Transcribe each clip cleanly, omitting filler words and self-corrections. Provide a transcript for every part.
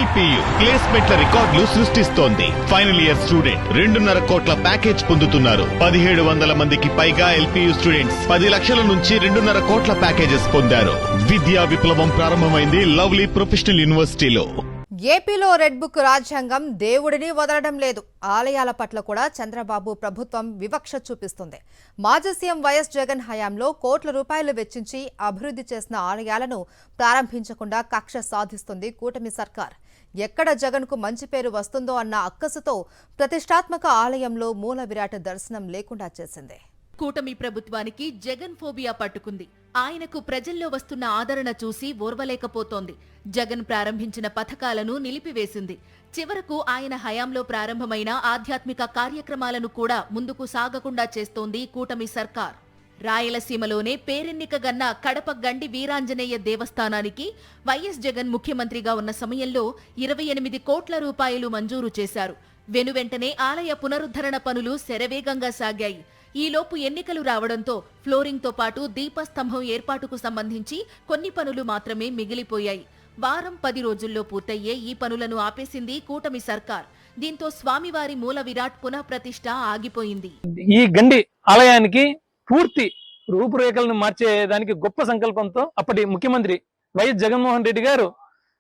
LPU ప్లేస్మెంట్ల రికార్డులు సృష్టిస్తోంది. Final year student 2.5 కోట్ల ప్యాకేజ్ పొందుతున్నారు. 1700 మందికి పైగా ఎల్పియు స్టూడెంట్స్ 10 లక్షల నుంచి 2.5 కోట్ల ప్యాకేజెస్ పొందారు. విద్యా విప్లవం ప్రారంభమైంది లవ్లీ ప్రొఫెషనల్ యూనివర్సిటీలో. ఏపీలో రెడ్ బుక్ రాజ్యాంగం దేవుడిని వదలడం లేదు. ఆలయాల పట్ల కూడా చంద్రబాబు ప్రభుత్వం వివక్ష చూపిస్తుంది. మాజీ సీఎం వైఎస్ జగన్ హయాంలో కోట్ల రూపాయలు వెచ్చించి అభివృద్ధి చేసిన ఆలయాలను ప్రారంభించకుండా కక్ష సాధిస్తుంది కూటమి సర్కార్. ఎక్కడ జగన్కు మంచి పేరు వస్తుందో అన్న అక్కసుతో ప్రతిష్టాత్మక ఆలయంలో మూల విరాట్ దర్శనం లేకుండా చేసింది. కూటమి ప్రభుత్వానికి జగన్ ఫోబియా పట్టుకుంది. ఆయనకు ప్రజల్లో వస్తున్న ఆదరణ చూసి ఓర్వలేకపోతోంది. జగన్ ప్రారంభించిన పథకాలను నిలిపివేసింది. చివరకు ఆయన హయాంలో ప్రారంభమైన ఆధ్యాత్మిక కార్యక్రమాలను కూడా ముందుకు సాగకుండా చేస్తోంది కూటమి సర్కార్. రాయలసీమలోనే పేరెన్నికగన్న కడప గండి వీరాంజనేయ దేవస్థానానికి వైఎస్ జగన్ ముఖ్యమంత్రిగా ఉన్న సమయంలో 28 కోట్ల రూపాయలు మంజూరు చేశారు. వెనువెంటనే ఆలయ పునరుద్ధరణ పనులు శరవేగంగా సాగాయి. ఈలోపు ఎన్నికలు రావడంతో ఫ్లోరింగ్తో పాటు దీపస్తంభం ఏర్పాటుకు సంబంధించి కొన్ని పనులు మాత్రమే మిగిలిపోయాయి. వారం 10 రోజుల్లో పూర్తయ్యే ఈ పనులను ఆపేసింది కూటమి సర్కార్. దీంతో స్వామివారి మూల విరాట్ పునఃప్రతిష్ఠ ఆగిపోయింది. ఈ గండి ఆలయానికి పూర్తి రూపురేఖలను మార్చేదానికి గొప్ప సంకల్పంతో అప్పటి ముఖ్యమంత్రి వైఎస్ జగన్మోహన్ రెడ్డి గారు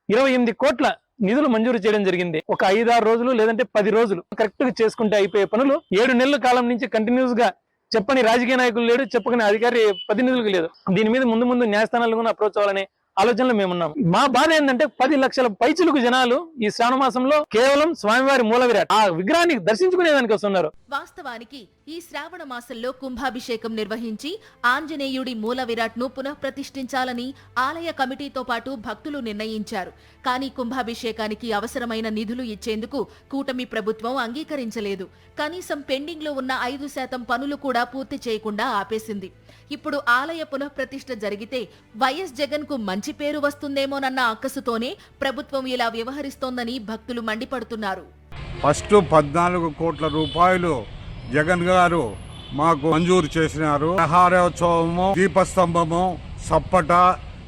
28 కోట్ల నిధులు మంజూరు చేయడం జరిగింది. ఒక 5-6 రోజులు లేదంటే 10 రోజులు కరెక్ట్ గా చేసుకుంటే అయిపోయే పనులు 7 నెలల కాలం నుంచి కంటిన్యూస్ గా చెప్పని రాజకీయ నాయకులు లేడు, చెప్పని అధికారి ప్రతినిధులకు లేదు. దీని మీద ముందు న్యాయస్థానాలు కూడా అప్రోచ్ అవ్వాలని ఆలోచనలో మేమున్నాం. మా బాధ ఏంటంటే 10 లక్షల పైచులకు జనాలు ఈ శ్రావణ మాసంలో కేవలం స్వామివారి మూల విరాట్ ఆ విగ్రహాన్ని దర్శించుకునేదానికి వస్తున్నారు. వాస్తవానికి ఈ శ్రావణ మాసంలో కుంభాభిషేకం నిర్వహించి ఆంజనేయుడి మూల విరాట్ ను పునఃప్రతిష్ఠించాలని ఆలయ కమిటీతో పాటు భక్తులు నిర్ణయించారు. కానీ కుంభాభిషేకానికి అవసరమైన నిధులు ఇచ్చేందుకు కూటమి ప్రభుత్వం అంగీకరించలేదు. కనీసం పెండింగ్ లో ఉన్న 5% పనులు కూడా పూర్తి చేయకుండా ఆపేసింది. ఇప్పుడు ఆలయ పునఃప్రతిష్ఠ జరిగితే వైఎస్ జగన్ కు మంచి పేరు వస్తుందేమోనన్న అక్కసుతోనే ప్రభుత్వం ఇలా వ్యవహరిస్తోందని భక్తులు మండిపడుతున్నారు. ఫస్ట్ 14 కోట్ల రూపాయలు జగన్ గారు మాకు మంజూరు చేసినారు. ఆహారోత్సవము, దీపస్తంభము, సప్పట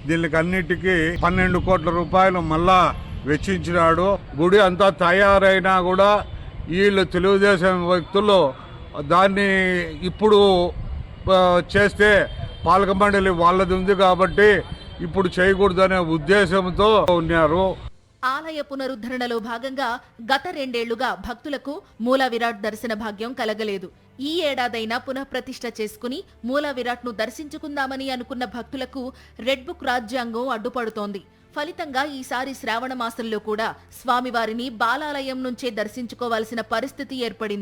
దీనికన్నిటికీ 12 కోట్ల రూపాయలు మళ్ళా వెచ్చించినాడు. గుడి అంతా తయారైనా కూడా వీళ్ళు తెలుగుదేశం వ్యక్తులు దాన్ని ఇప్పుడు చేస్తే పాలక మండలి వాళ్ళది ఉంది కాబట్టి ఇప్పుడు చేయకూడదనే ఉద్దేశంతో ఉన్నారు. ఆలయ పునరుద్ధరణలో భాగంగా గత 2 ఏళ్లుగా భక్తులకు మూల విరాట్ దర్శన భాగ్యం కలగలేదు. ఈ ఏడాదైనా పునఃప్రతిష్ఠ చేసుకుని మూల విరాట్ ను దర్శించుకుందామని అనుకున్న భక్తులకు రెడ్ బుక్ రాజ్యాంగం అడ్డుపడుతోంది. ఫలితంగా ఈసారి శ్రావణ మాసంలో కూడా స్వామివారిని బాలాలయం నుంచే దర్శించుకోవాల్సిన పరిస్థితి ఏర్పడింది.